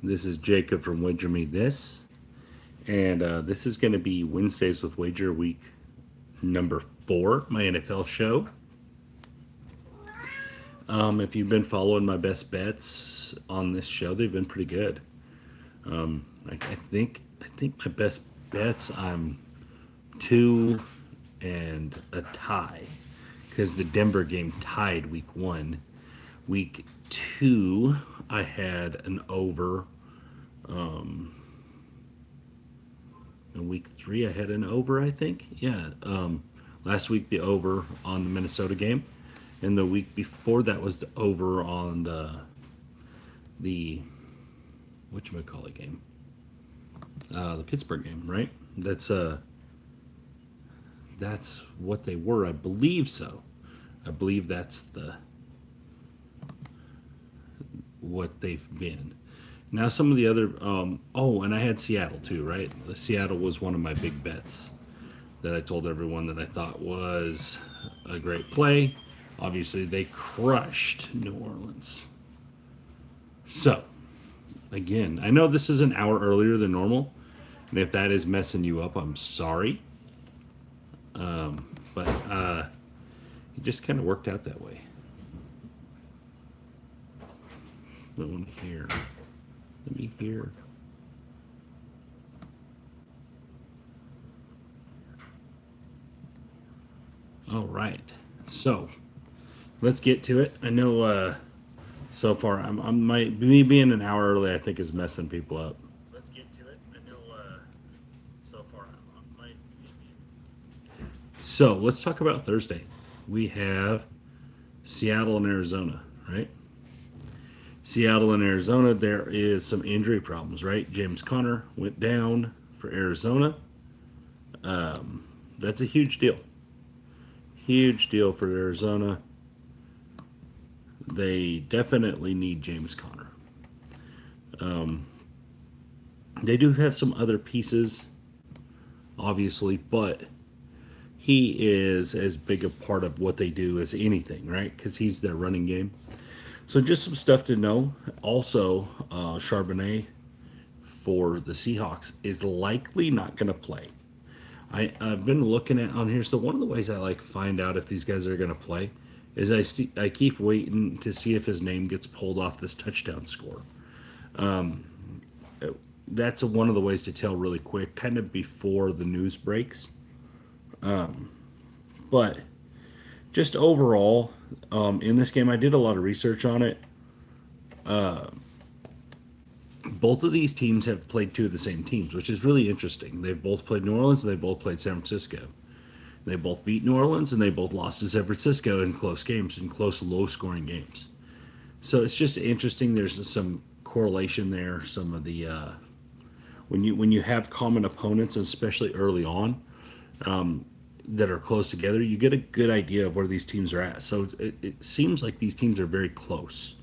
This is Jacob from Wager Me This, and this is going to be Wednesdays with Wager Week number 4, my NFL show. If you've been following my best bets on this show, they've been pretty good. I think my best bets, I'm 2 and a tie because the Denver game tied week 1. Week 2, I had an over. In week 3, I had an over, I think. Yeah. Last week, the over on the Minnesota game. And the week before that was the over on the whatchamacallit game? The Pittsburgh game, right? That's what they were. I believe so. I believe that's what they've been. Now some of the other and I had Seattle too, right? Seattle was one of my big bets that I told everyone that I thought was a great play. Obviously they crushed New Orleans. So, again, I know this is an hour earlier than normal, and if that is messing you up, I'm sorry. But it just kind of worked out that way. Let me hear. Let me hear. All right. So let's get to it. I know so far me being an hour early, I think is messing people up. Let's get to it. I know so far So let's talk about Thursday. We have Seattle and Arizona, right? Seattle and Arizona, there is some injury problems, right? James Conner went down for Arizona. That's a huge deal. Huge deal for Arizona. They definitely need James Conner. They do have some other pieces, obviously, but he is as big a part of what they do as anything, right? Because he's their running game. So just some stuff to know. Also, Charbonnet for the Seahawks is likely not going to play. I've been looking at on here. So one of the ways I like find out if these guys are going to play is I keep waiting to see if his name gets pulled off this touchdown score. That's one of the ways to tell really quick, kind of before the news breaks. But just overall, in this game, I did a lot of research on it. Both of these teams have played two of the same teams, which is really interesting. They've both played New Orleans and they both played San Francisco. They both beat New Orleans and they both lost to San Francisco in close games, in close, low-scoring games. So it's just interesting. There's some correlation there. Some of the when you have common opponents, especially early on, that are close together, you get a good idea of where these teams are at. So it seems like these teams are very close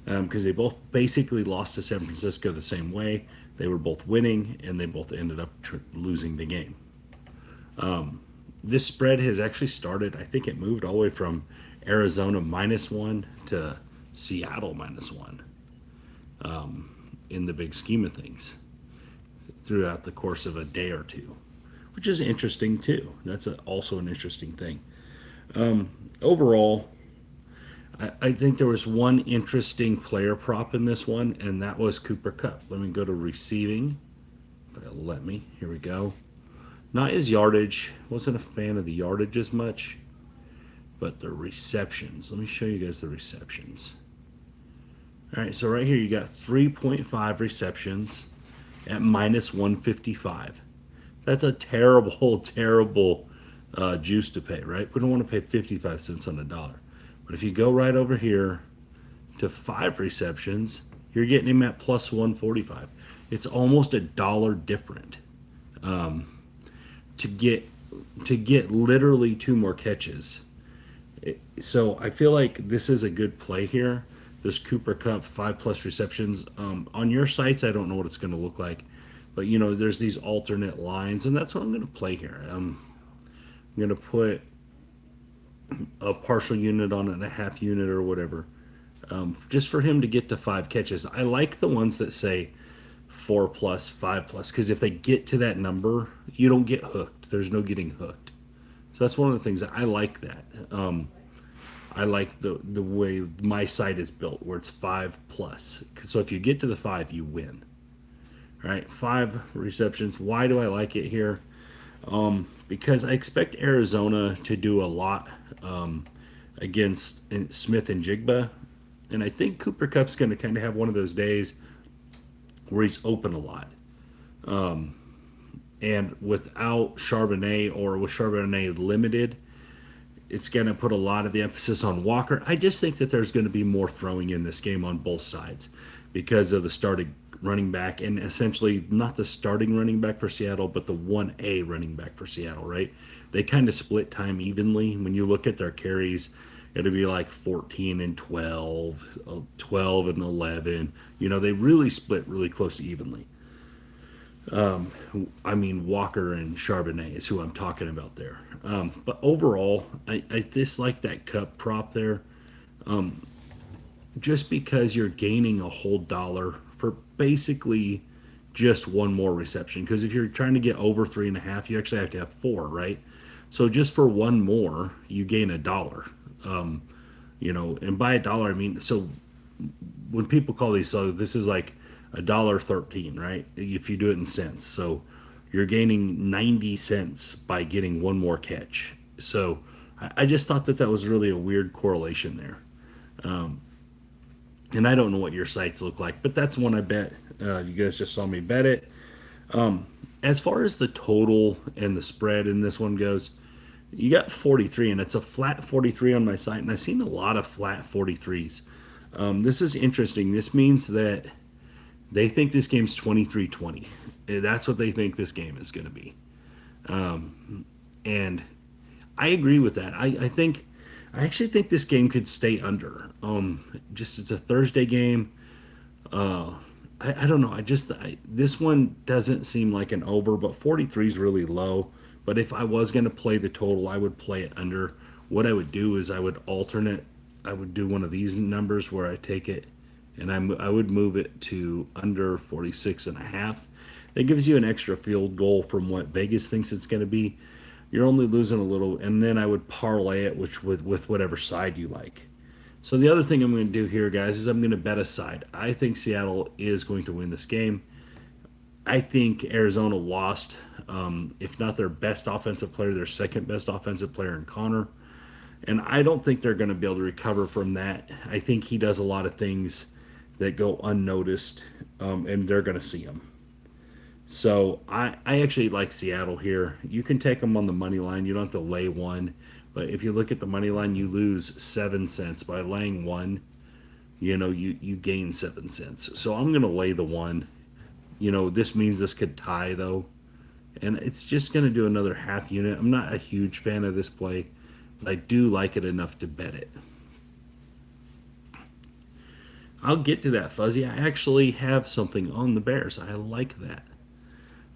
because they both basically lost to San Francisco the same way. They were both winning, and they both ended up losing the game. This spread has actually started. I think it moved all the way from Arizona -1 to Seattle -1 in the big scheme of things throughout the course of a day or two, which is interesting too. That's also an interesting thing. Overall, I think there was one interesting player prop in this one, and that was Cooper Kupp. Let me go to receiving. If it'll let me. Here we go. Not his yardage. Wasn't a fan of the yardage as much, but the receptions. Let me show you guys the receptions. All right, so right here you got 3.5 receptions at -155. That's a terrible, terrible juice to pay, right? We don't want to pay 55 cents on a dollar. But if you go right over here to 5 receptions, you're getting him at +145. It's almost a dollar different to get literally 2 more catches. So I feel like this is a good play here. This Cooper Kupp 5+ receptions. On your sites, I don't know what it's going to look like, but there's these alternate lines, and that's what I'm going to play here. I'm going to put a partial unit on it and a half unit or whatever. just for him to get to 5 catches. I like the ones that say 4 plus, 5 plus, because if they get to that number, you don't get hooked. There's no getting hooked. So that's one of the things that I like that. I like the way my site is built, where it's 5 plus. So if you get to the 5, you win. All right, 5 receptions. Why do I like it here? Because I expect Arizona to do a lot against Smith and Jigba, and I think Cooper Cup's going to kind of have one of those days where he's open a lot. And without Charbonnet, or with Charbonnet limited, it's going to put a lot of the emphasis on Walker. I just think that there's going to be more throwing in this game on both sides because of the starting running back, and essentially not the starting running back for Seattle, but the 1A running back for Seattle, right? They kind of split time evenly. When you look at their carries, it'll be like 14 and 12, 12 and 11. You know, they really split really close to evenly. I mean, Walker and Charbonnet is who I'm talking about there. But overall, I dislike that Cup prop there, just because you're gaining a whole dollar for basically just one more reception. Because if you're trying to get over 3.5, you actually have to have 4, right? So just for one more, you gain a dollar. You know, and by a dollar, I mean, so when people call these, so this is like $1.13, right? If you do it in cents. So you're gaining 90 cents by getting one more catch. So I just thought that that was really a weird correlation there. And I don't know what your sites look like, but that's one I bet. You guys just saw me bet it. As far as the total and the spread in this one goes, you got 43, and it's a flat 43 on my site, and I've seen a lot of flat 43s. This is interesting. This means that they think this game's 23-20. That's what they think this game is going to be. And I agree with that. I actually think this game could stay under. Just it's a Thursday game. I don't know. This one doesn't seem like an over, but 43 is really low. But if I was going to play the total, I would play it under. What I would do is I would alternate. I would do one of these numbers where I take it and I would move it to under 46.5. That gives you an extra field goal from what Vegas thinks it's going to be. You're only losing a little, and then I would parlay it with whatever side you like. So the other thing I'm going to do here, guys, is I'm going to bet a side. I think Seattle is going to win this game. I think Arizona lost, if not their best offensive player, their second best offensive player in Connor. And I don't think they're going to be able to recover from that. I think he does a lot of things that go unnoticed, and they're going to see them. So I actually like Seattle here. You can take them on the money line. You don't have to lay one. But if you look at the money line, you lose 7 cents. By laying one, you know, you gain 7 cents. So I'm going to lay the one. You know, this means this could tie, though. And it's just going to do another half unit. I'm not a huge fan of this play, but I do like it enough to bet it. I'll get to that, Fuzzy. I actually have something on the Bears. I like that.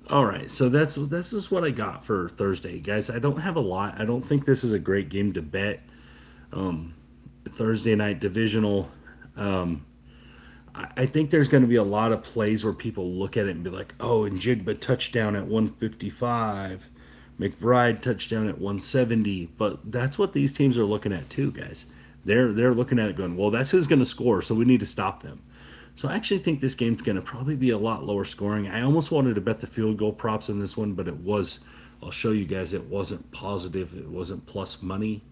All right, so this is what I got for Thursday, guys. I don't have a lot. I don't think this is a great game to bet. Thursday night divisional. I think there's going to be a lot of plays where people look at it and be like, "Oh, and Jigba touchdown at 155, McBride touchdown at 170." But that's what these teams are looking at too, guys. They're looking at it going, "Well, that's who's going to score, so we need to stop them." So I actually think this game's going to probably be a lot lower scoring. I almost wanted to bet the field goal props in this one, but it was, I'll show you guys, it wasn't positive. It wasn't plus money.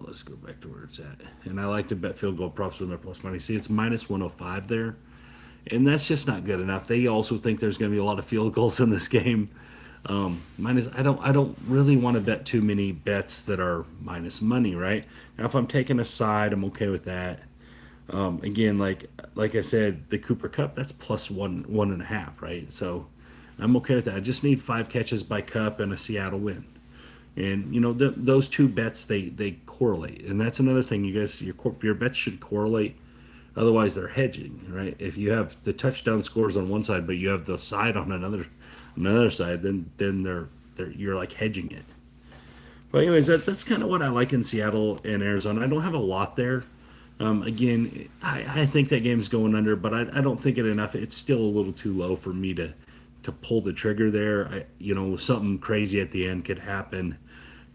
Let's go back to where it's at. And I like to bet field goal props when they're plus money. See, it's minus 105 there. And that's just not good enough. They also think there's going to be a lot of field goals in this game. I don't really want to bet too many bets that are minus money, right? Now, if I'm taking a side, I'm okay with that. Again, like I said, the Cooper Cup, that's plus 1.5, right? So I'm okay with that. I just need 5 catches by Cup and a Seattle win. And, you know, those two bets, they correlate. And that's another thing, you guys, your bets should correlate. Otherwise, they're hedging, right? If you have the touchdown scores on one side, but you have the side on another side, then you're like hedging it. But anyways, that's kind of what I like in Seattle and Arizona. I don't have a lot there. Again, I think that game's going under, but I don't think it enough. It's still a little too low for me to pull the trigger there. Something crazy at the end could happen.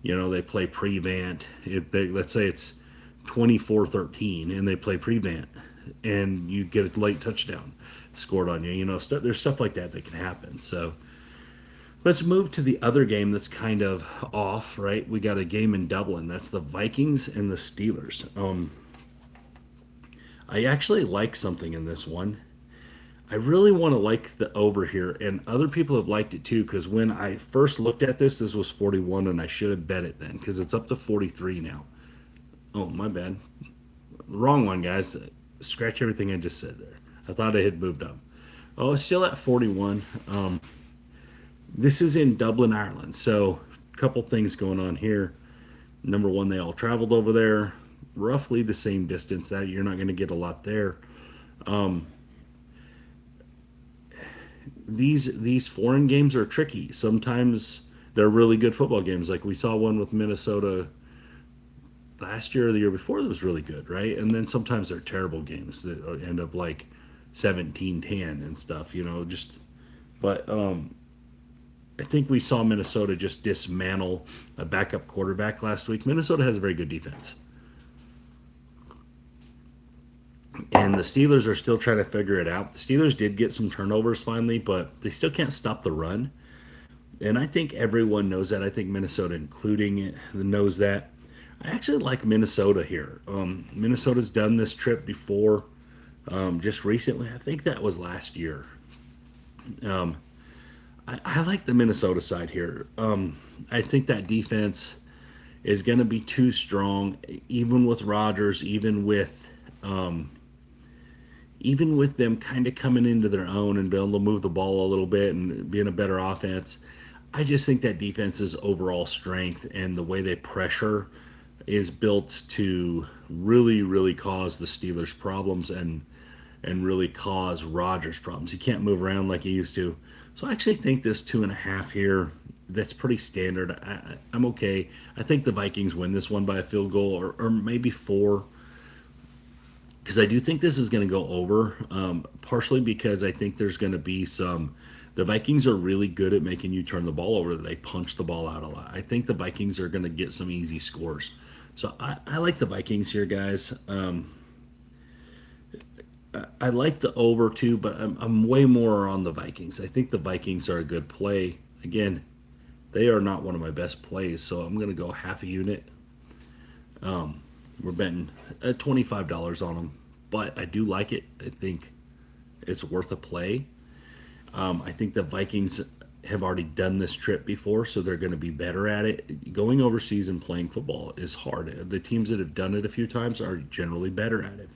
They play prevent. Let's say it's 24-13 and they play prevent and you get a late touchdown scored on you. There's stuff like that can happen. So let's move to the other game that's kind of off, right? We got a game in Dublin. That's the Vikings and the Steelers. I actually like something in this one. I really want to like the over here, and other people have liked it too. Because when I first looked at this was 41, and I should have bet it then because it's up to 43 now. Oh, my bad. Wrong one, guys. Scratch everything I just said there. I thought I had moved up. Oh, it's still at 41. This is in Dublin, Ireland. So, a couple things going on here. Number one, they all traveled over there, roughly the same distance. That you're not going to get a lot there. These foreign games are tricky. Sometimes they're really good football games. Like we saw one with Minnesota last year or the year before that was really good, right? And then sometimes they're terrible games that end up like 17-10 and stuff, just but I think we saw Minnesota just dismantle a backup quarterback last week. Minnesota has a very good defense. And the Steelers are still trying to figure it out. The Steelers did get some turnovers finally, but they still can't stop the run. And I think everyone knows that. I think Minnesota, including it, knows that. I actually like Minnesota here. Minnesota's done this trip before, just recently. I think that was last year. I like the Minnesota side here. I think that defense is going to be too strong, even with Rodgers, even with them kind of coming into their own and being able to move the ball a little bit and being a better offense. I just think that defense's overall strength and the way they pressure is built to really, really cause the Steelers problems and really cause Rodgers problems. He can't move around like he used to. So I actually think this 2.5 here, that's pretty standard. I'm okay. I think the Vikings win this one by a field goal or maybe 4. Because I do think this is going to go over, partially because I think there's going to be the Vikings are really good at making you turn the ball over. They punch the ball out a lot. I think the Vikings are going to get some easy scores. So I like the Vikings here, guys. I like the over too, but I'm way more on the Vikings. I think the Vikings are a good play. Again, they are not one of my best plays, so I'm going to go half a unit. We're betting $25 on them, but I do like it. I think it's worth a play. I think the Vikings have already done this trip before, so they're going to be better at it. Going overseas and playing football is hard. The teams that have done it a few times are generally better at it.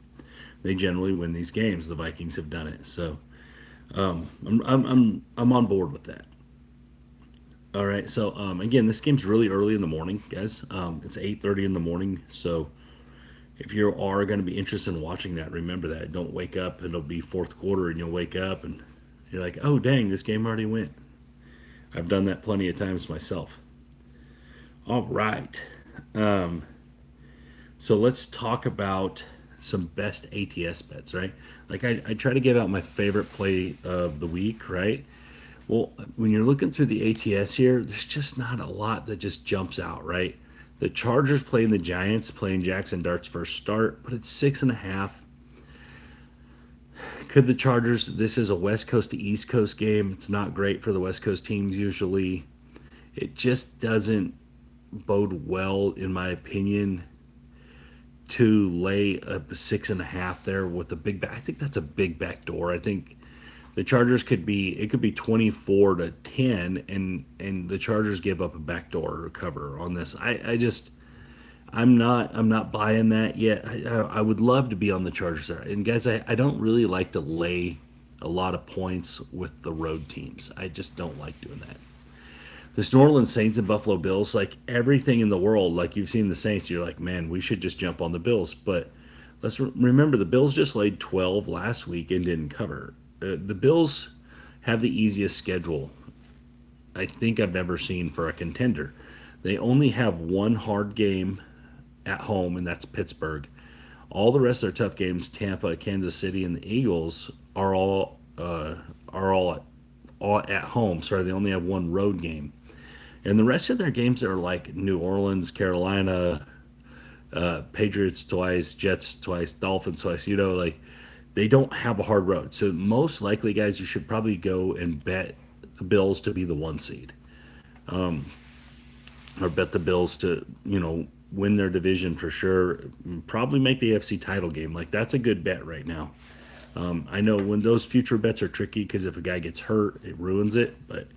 They generally win these games. The Vikings have done it, so I'm on board with that. All right, so again, this game's really early in the morning, guys. It's 8:30 in the morning, so if you are going to be interested in watching that, remember that. Don't wake up. It'll be fourth quarter, and you'll wake up and you're like, "Oh, dang, this game already went." I've done that plenty of times myself. All right, so let's talk about some best ATS bets, right? Like I try to give out my favorite play of the week, right? Well, when you're looking through the ATS here, there's just not a lot that just jumps out, right? The Chargers playing the Giants, playing Jackson Dart's first start, but it's 6.5. Could the Chargers, this is a West Coast to East Coast game. It's not great for the West Coast teams usually. It just doesn't bode well, in my opinion, to lay a 6.5 there with a big back. I think that's a big back door. I think the Chargers could be 24-10, and the Chargers give up a backdoor cover on this. I'm not buying that yet. I would love to be on the Chargers there. And guys, I don't really like to lay a lot of points with the road teams. I just don't like doing that. This New Orleans Saints and Buffalo Bills, like everything in the world, like you've seen the Saints, you're like, man, we should just jump on the Bills. But let's remember the Bills just laid 12 last week and didn't cover. The Bills have the easiest schedule I think I've ever seen for a contender. They only have one hard game at home, and that's Pittsburgh All the rest of their tough games, Tampa, Kansas City, and the Eagles, are all at home. Sorry, they only have one road game, and the rest of their games are like New Orleans, Carolina, Patriots twice, Jets twice, Dolphins twice. Like they don't have a hard road. So most likely, guys, you should probably go and bet the Bills to be the one seed, or bet the Bills to win their division for sure. Probably make the AFC title game. Like that's a good bet right now. I know when those future bets are tricky because if a guy gets hurt, it ruins it. But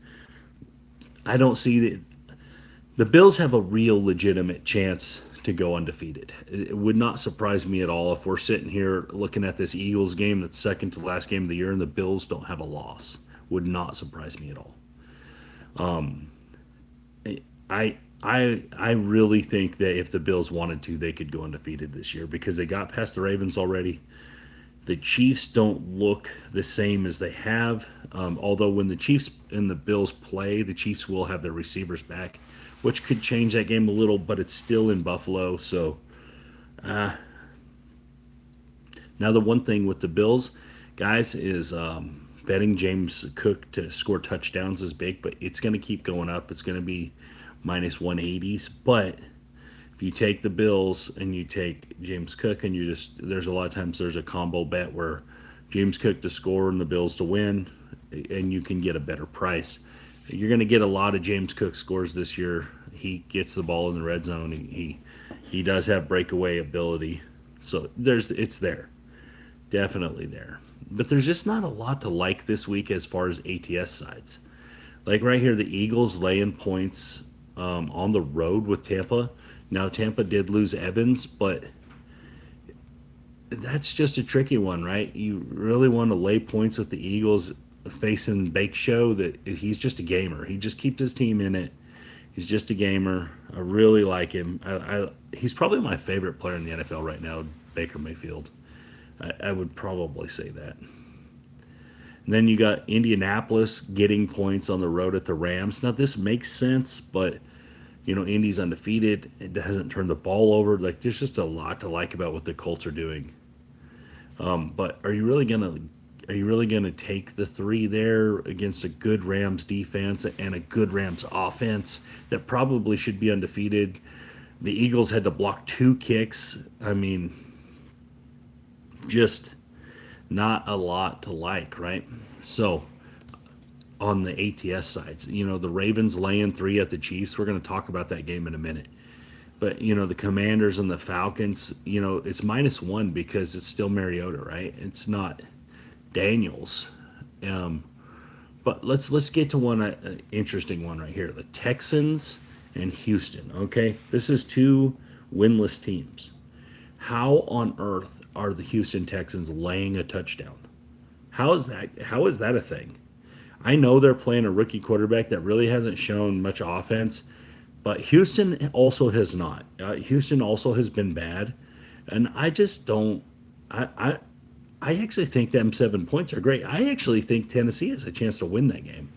I don't see the Bills have a real legitimate chance to go undefeated. It would not surprise me at all if we're sitting here looking at this Eagles game that's second to last game of the year and the Bills don't have a loss. Would not surprise me at all. I really think that if the Bills wanted to, they could go undefeated this year because they got past the Ravens already. The Chiefs don't look the same as they have. Although when the Chiefs and the Bills play, the Chiefs will have their receivers back, which could change that game a little, but it's still in Buffalo. So now the one thing with the Bills, guys, is betting James Cook to score touchdowns is big, but it's going to keep going up. It's going to be minus 180s. But if you take the Bills and you take James Cook and there's a lot of times there's a combo bet where James Cook to score and the Bills to win, and you can get a better price. You're going to get a lot of James Cook scores this year. He gets the ball in the red zone. He does have breakaway ability. So it's there. Definitely there. But there's just not a lot to like this week as far as ATS sides. Like right here, the Eagles laying points on the road with Tampa. Now, Tampa did lose Evans, but that's just a tricky one, right? You really want to lay points with the Eagles facing Bake Show that he's just a gamer. He just keeps his team in it. He's just a gamer. I really like him. He's probably my favorite player in the NFL right now, Baker Mayfield. I would probably say that. And then you got Indianapolis getting points on the road at the Rams. Now, this makes sense, but Indy's undefeated. It hasn't turned the ball over. Like, there's just a lot to like about what the Colts are doing. But are you really gonna take the 3 there against a good Rams defense and a good Rams offense that probably should be undefeated? The Eagles had to block 2 kicks. I mean, just not a lot to like, right? So on the ATS sides, the Ravens laying 3 at the Chiefs. We're going to talk about that game in a minute. But, the Commanders and the Falcons, it's -1 because it's still Mariota, right? It's not Daniels. But let's get to one interesting one right here. The Texans and Houston, okay? This is 2 winless teams. How on earth are the Houston Texans laying a touchdown? How is that a thing? I know they're playing a rookie quarterback that really hasn't shown much offense, but Houston also has not. Houston also has been bad, and I just don't. I actually think them 7 points are great. I actually think Tennessee has a chance to win that game.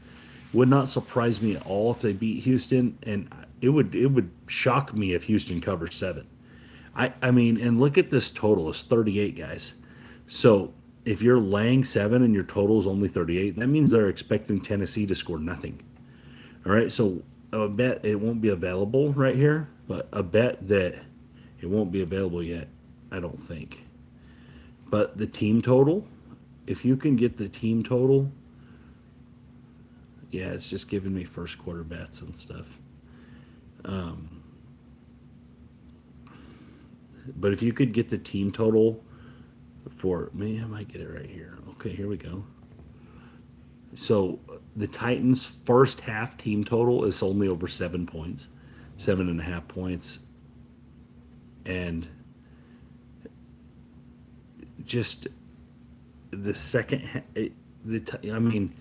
Would not surprise me at all if they beat Houston, and it would shock me if Houston covers 7. I mean, and look at this total. It's 38, guys. So if you're laying 7 and your total is only 38, that means they're expecting Tennessee to score nothing. All right, so a bet it won't be available right here, but a bet that it won't be available yet, I don't think. But the team total, if you can get the team total, yeah, it's just giving me first quarter bets and stuff. But if you could get the team total for me, I might get it right here. Okay, here we go. So the Titans' first half team total is only over 7 points, 7.5 points, and just the second. I mean,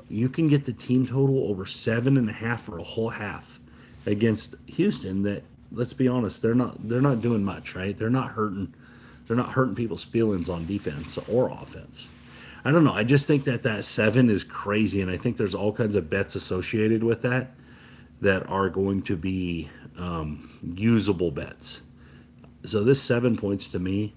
you can get the team total over 7.5 for a whole half against Houston. That, let's be honest, they're not doing much, right? They're not hurting people's feelings on defense or offense. I don't know. I just think that 7 is crazy, and I think there's all kinds of bets associated with that are going to be usable bets. So this 7 points to me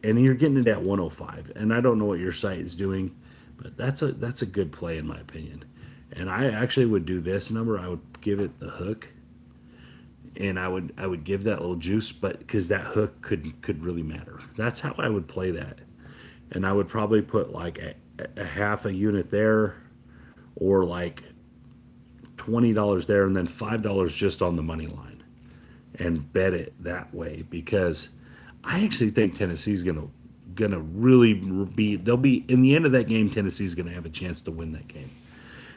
and you're getting it at 105. And I don't know what your site is doing, but that's a good play in my opinion. And I actually would do this number. I would give it the hook, and I would give that little juice, but because that hook could really matter. That's how I would play that. And I would probably put like a half a unit there, or like $20 there, and then $5 just on the money line, and bet it that way, because I actually think Tennessee's gonna really be. They'll be in the end of that game. Tennessee's gonna have a chance to win that game.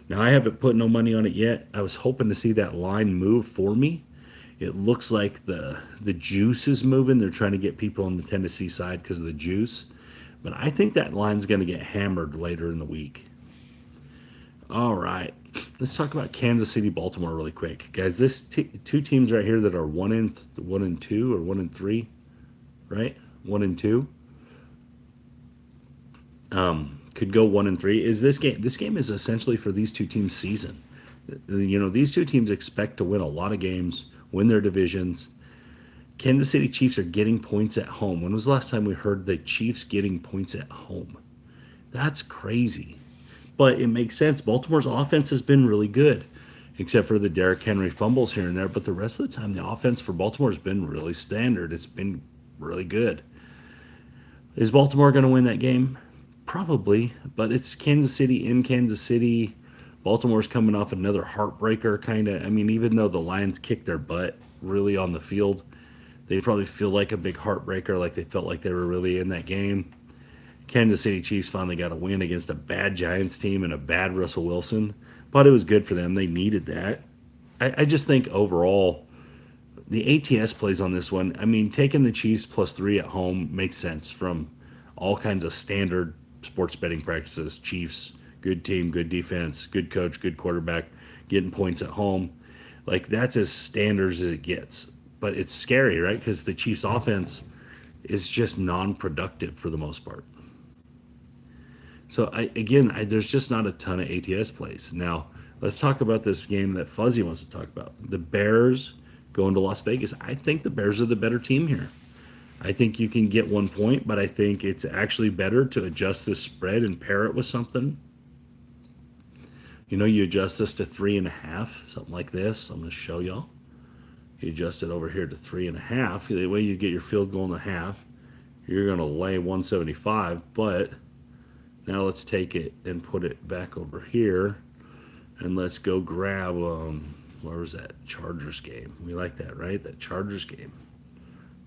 Now I haven't put no money on it yet. I was hoping to see that line move for me. It looks like the juice is moving. They're trying to get people on the Tennessee side because of the juice, but I think that line's going to get hammered later in the week. All right, let's talk about Kansas City, Baltimore, really quick, guys. This two teams right here that are 1-2 or 1-3, right? 1-2. Could go 1-3. Is this game? This game is essentially for these two teams' season. These two teams expect to win a lot of games, win their divisions. Kansas City Chiefs are getting points at home. When was the last time we heard the Chiefs getting points at home? That's crazy. But it makes sense. Baltimore's offense has been really good, except for the Derrick Henry fumbles here and there. But the rest of the time, the offense for Baltimore has been really standard. It's been really good. Is Baltimore going to win that game? Probably, but it's Kansas City in Kansas City. Baltimore's coming off another heartbreaker, kind of. I mean, even though the Lions kicked their butt really on the field, they probably feel like a big heartbreaker, like they felt like they were really in that game. Kansas City Chiefs finally got a win against a bad Giants team and a bad Russell Wilson, but it was good for them. They needed that. I just think overall, the ATS plays on this one. I mean, taking the Chiefs +3 at home makes sense from all kinds of standard sports betting practices. Chiefs, good team, good defense, good coach, good quarterback, getting points at home. Like, that's as standard as it gets. But it's scary, right? Because the Chiefs' offense is just non-productive for the most part. So, there's just not a ton of ATS plays. Now, let's talk about this game that Fuzzy wants to talk about. The Bears going to Las Vegas. I think the Bears are the better team here. I think you can get 1 point, but I think it's actually better to adjust this spread and pair it with something. You adjust this to 3.5, something like this. I'm going to show y'all. You adjust it over here to 3.5. The way you get your field goal in a half, you're going to lay 175. But now let's take it and put it back over here, and let's go grab where was that Chargers game? We like that, right? That Chargers game.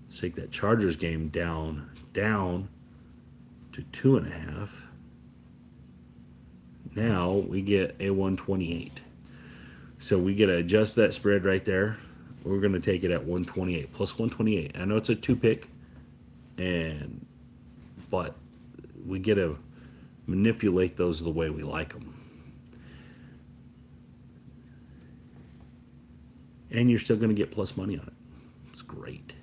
Let's take that Chargers game down to 2.5. Now we get a 128. So we get to adjust that spread right there. We're going to take it at 128 plus 128. I know it's a 2-pick, but we get to manipulate those the way we like them. And you're still going to get plus money on it. It's great.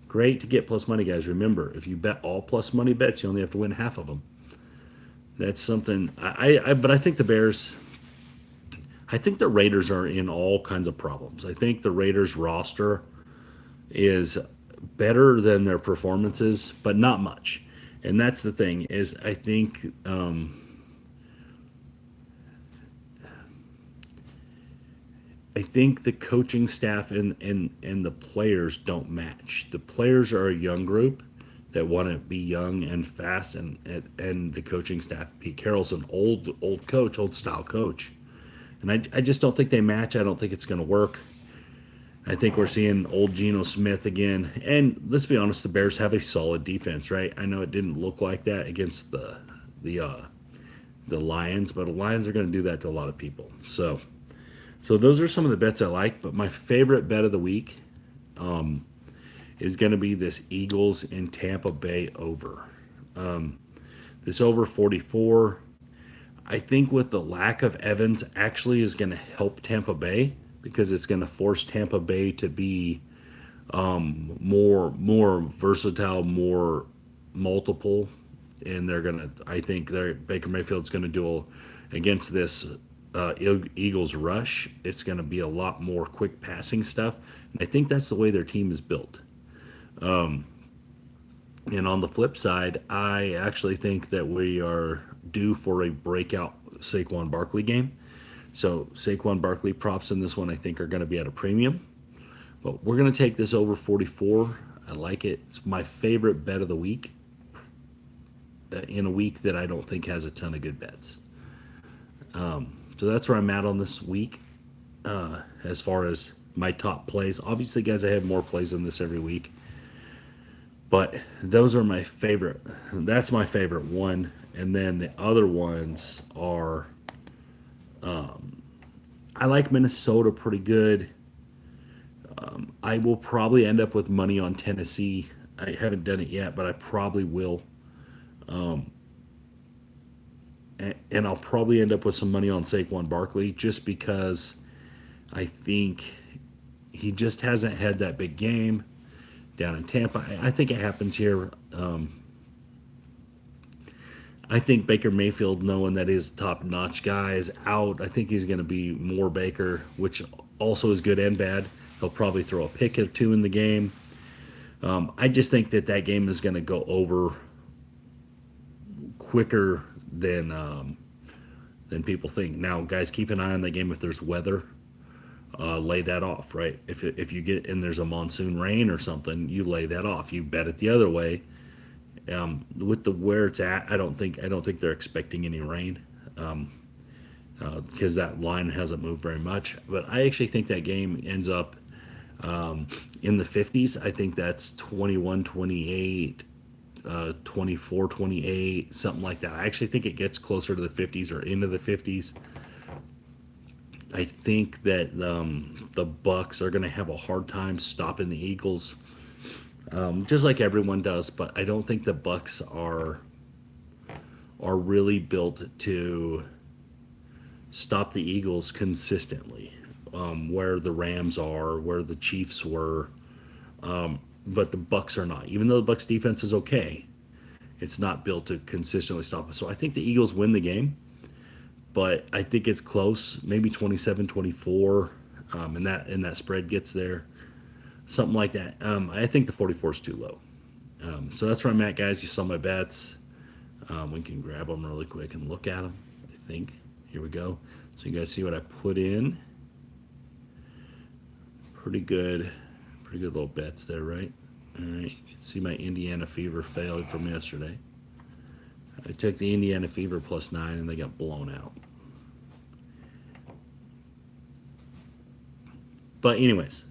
Great to get plus money, guys. Remember, if you bet all plus money bets, you only have to win half of them. That's something. But I think the Bears. I think the Raiders are in all kinds of problems. I think the Raiders roster is better than their performances, but not much. And that's the thing is I think the coaching staff and the players don't match. The players are a young group that want to be young and fast, and the coaching staff, Pete Carroll's an old coach, old style coach. And I just don't think they match. I don't think it's going to work. I think we're seeing old Geno Smith again. And let's be honest, the Bears have a solid defense, right? I know it didn't look like that against the Lions, but the Lions are going to do that to a lot of people. So those are some of the bets I like. But my favorite bet of the week is going to be this Eagles in Tampa Bay over. This over 44. I think with the lack of Evans actually is going to help Tampa Bay because it's going to force Tampa Bay to be more versatile, more multiple, and I think Baker Mayfield's going to do against this Eagles rush. It's going to be a lot more quick passing stuff, and I think that's the way their team is built. And on the flip side, I actually think that we are due for a breakout Saquon Barkley game. So Saquon Barkley props in this one I think are going to be at a premium. But we're going to take this over 44. I like it. It's my favorite bet of the week in a week that I don't think has a ton of good bets. So that's where I'm at on this week as far as my top plays. Obviously, guys, I have more plays than this every week. But those are my favorite. That's my favorite one. And then the other ones are I like Minnesota pretty good. I will probably end up with money on Tennessee. I haven't done it yet, but I probably will. And I'll probably end up with some money on Saquon Barkley just because I think he just hasn't had that big game down in Tampa. I think it happens here. I think Baker Mayfield, knowing that his top-notch guy is out, I think he's going to be more Baker, which also is good and bad. He'll probably throw a pick or two in the game. I just think that game is going to go over quicker than people think. Now, guys, keep an eye on that game if there's weather. Lay that off, right? If you get and there's a monsoon rain or something, you lay that off. You bet it the other way. With the where it's at, I don't think they're expecting any rain because that line hasn't moved very much. But I actually think that game ends up in the 50s. I think that's 21-28, 24-28, something like that. I actually think it gets closer to the 50s or into the 50s. I think that the Bucks are going to have a hard time stopping the Eagles, just like everyone does. But I don't think the Bucks are really built to stop the Eagles consistently, where the Rams are, where the Chiefs were. But the Bucks are not. Even though the Bucks defense is okay, it's not built to consistently stop us. So I think the Eagles win the game, but I think it's close, maybe 27-24, and that spread gets there, something like that. I think the 44 is too low. So that's where I'm at, guys. You saw my bets. We can grab them really quick and look at them. I think here we go. So you guys see what I put in. Pretty good little bets there, right? All right, you can see my Indiana Fever failed from yesterday. I took the Indiana Fever +9 and they got blown out. But anyways,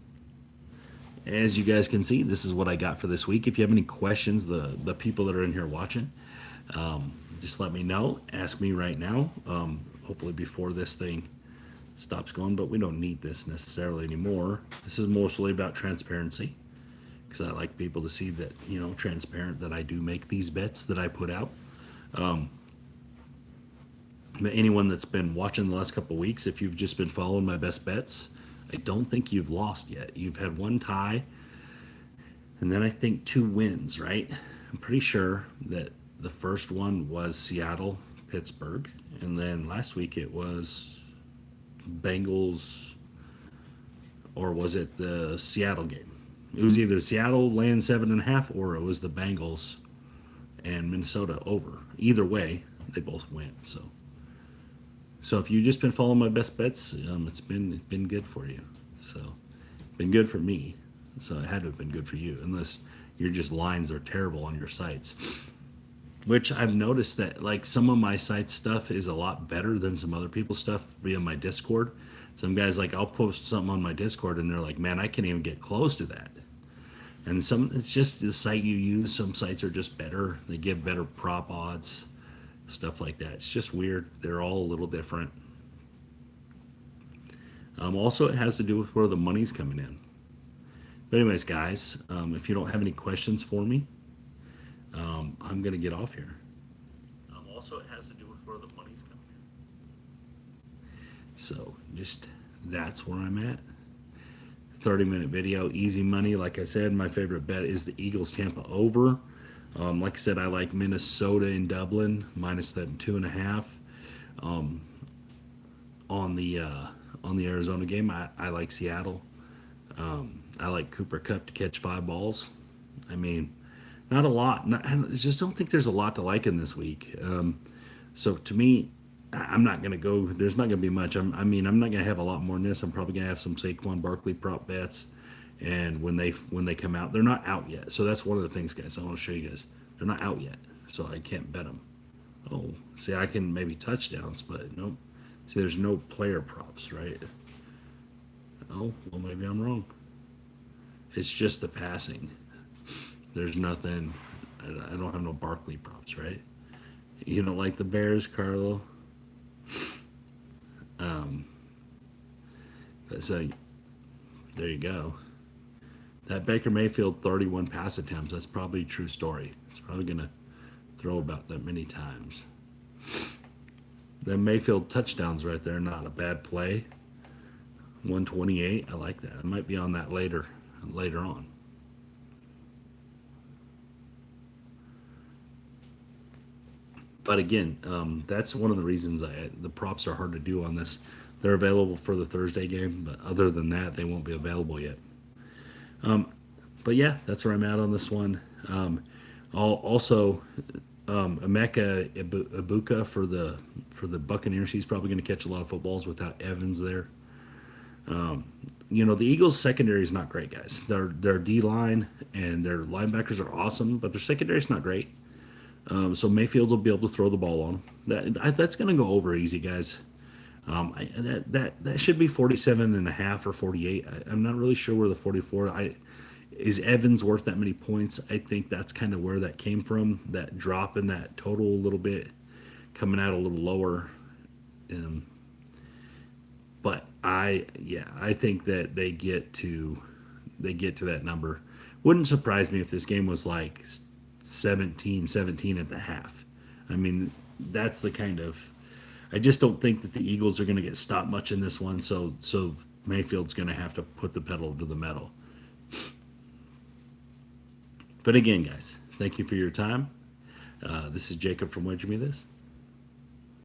as you guys can see, this is what I got for this week. If you have any questions, the people that are in here watching, just let me know. Ask me right now. Hopefully before this thing stops going, but we don't need this necessarily anymore. This is mostly about transparency because I like people to see that, transparent that I do make these bets that I put out. But anyone that's been watching the last couple of weeks, if you've just been following my best bets, I don't think you've lost yet. You've had one tie and then I think 2 wins, right? I'm pretty sure that the first one was Seattle, Pittsburgh, and then last week it was Bengals, or was it the Seattle game? It was either Seattle laying 7.5 or it was the Bengals and Minnesota over. Either way, they both went. So if you've just been following my best bets, it's been good for you. So been good for me. So it had to have been good for you, unless your just lines are terrible on your sites. Which I've noticed that like some of my site stuff is a lot better than some other people's stuff via my Discord. Some guys like I'll post something on my Discord and they're like, man, I can't even get close to that. And it's just the site you use. Some sites are just better. They give better prop odds, stuff like that. It's just weird. They're all a little different. Also, it has to do with where the money's coming in. But anyways, guys, if you don't have any questions for me, I'm going to get off here. Also, it has to do with where the money's coming in. So, just that's where I'm at. 30-minute video, easy money. Like I said, my favorite bet is the Eagles Tampa over. Like I said, I like Minnesota in Dublin minus that 2.5. On the Arizona game, I like Seattle. I like Cooper Kupp to catch 5 balls. I mean, Not a lot. I just don't think there's a lot to like in this week. So to me, I'm not going to go. There's not going to be much. I'm not going to have a lot more than this. I'm probably going to have some Saquon Barkley prop bets, and when they come out, they're not out yet. So that's one of the things, guys. I want to show you guys. They're not out yet, so I can't bet them. Oh, see, I can maybe touchdowns, but nope. See, there's no player props, right? Oh, well, maybe I'm wrong. It's just the passing. There's nothing. I don't have no Barkley props, right? You don't like the Bears, Carlo? So there you go. That Baker Mayfield 31 pass attempts, that's probably a true story. It's probably going to throw about that many times. The Mayfield touchdowns right there, not a bad play. 128, I like that. I might be on that later on. But again, that's one of the reasons the props are hard to do on this. They're available for the Thursday game, but other than that, they won't be available yet. But yeah, that's where I'm at on this one. I'll also Emeka Ibuka for the Buccaneers. He's probably going to catch a lot of footballs without Evans there. The Eagles' secondary is not great, guys. Their D line and their linebackers are awesome, but their secondary is not great. So Mayfield will be able to throw the ball on. That's going to go over easy, guys. That should be 47 and a half or 48. I'm not really sure where the 44. Is Evans worth that many points? I think that's kind of where that came from. That drop in that total a little bit, coming out a little lower. But I think that they get to that number. Wouldn't surprise me if this game was like 17 at the half. I mean, that's the kind of. I just don't think that the Eagles are going to get stopped much in this one. So Mayfield's going to have to put the pedal to the metal. But again, guys, thank you for your time. This is Jacob from Wedge Me This.